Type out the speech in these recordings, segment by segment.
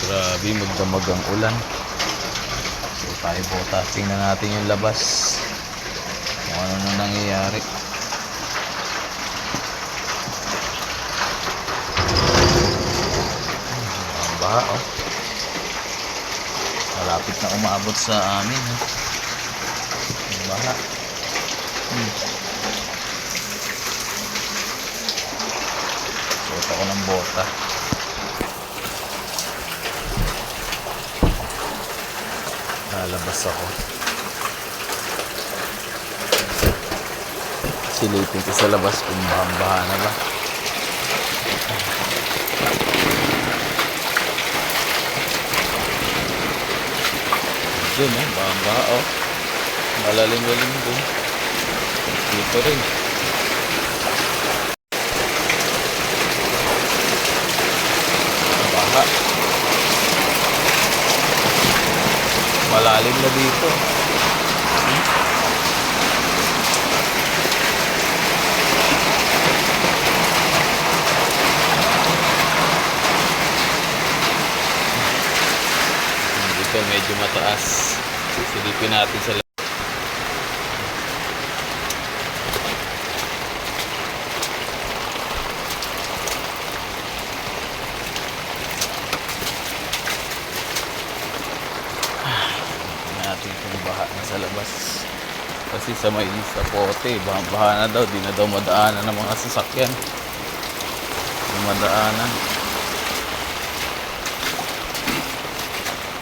Grabe, magdamag ang ulan. So tayo po, tingnan natin yung labas. Kung ano na nangyayari. Ang baha, oh. Malapit na umaabot sa amin, oh. Ang baha. Suot ako ng bota. Lalabas ako. Silipin ko sa labas kung bahang-baha na ba. Dun, oh, bahang-baha, oh. Malalim-lalim dun. Dito rin. Baha. Malalim na dito. Dito medyo mataas. Silipin natin sa labas. Natin kung baha na sa labas. Kasi sa may sa pote, baha na daw. Di na daw madaanan ng mga sasakyan. Di madaanan.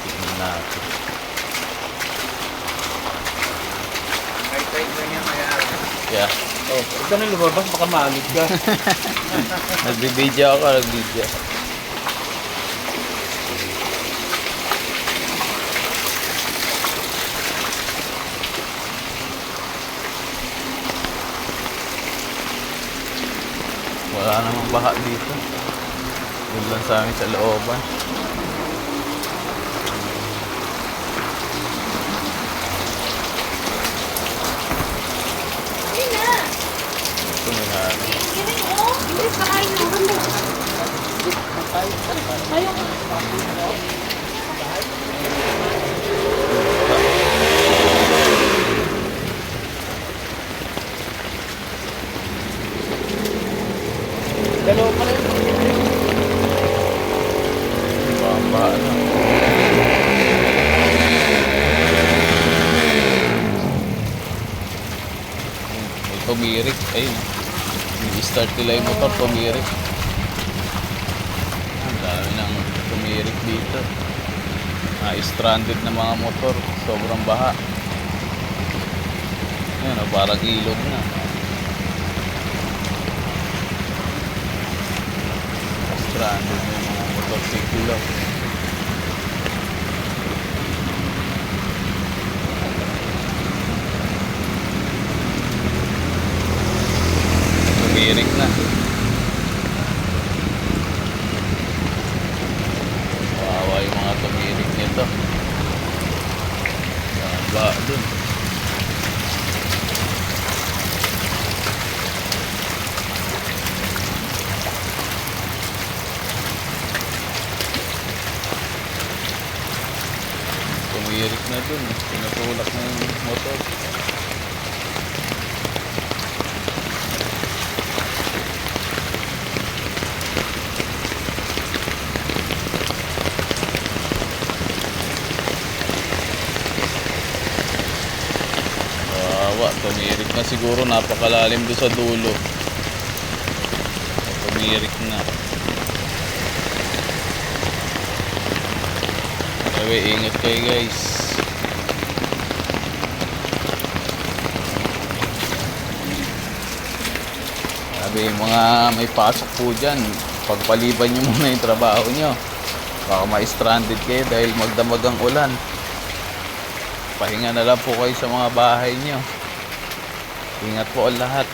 Tingnan natin. Yeah. Oh, ikaw na lumabas, baka maalit ka. Nagbibidyo ako, nagbibidyo. Wala namang baha dito. Yun lang sa amin sa looban. Ito na natin. Dalawa pa rin. Baha na. May tumirik. Ayun. I-start nila yung motor, tumirik. Ang dami nang tumirik dito. Stranded na mga motor. Sobrang baha. Ayan, oh, parang ilog na. Stranded na yung mga motorsiklo. Tumirik na. Kawawa yung mga tumirik nito. Baha dun. Tumirik na dun. Pinatulak na yung motor. Tumirik na siguro, napakalalim doon sa dulo. Tumirik na. Sabi, ingat kayo guys. Sabi, mga may pasok po dyan, pagpaliban nyo muna yung trabaho nyo. Baka ma-stranded kayo dahil magdamag ang ulan. Pahinga na lang po kayo sa mga bahay nyo. Ingat po ang lahat.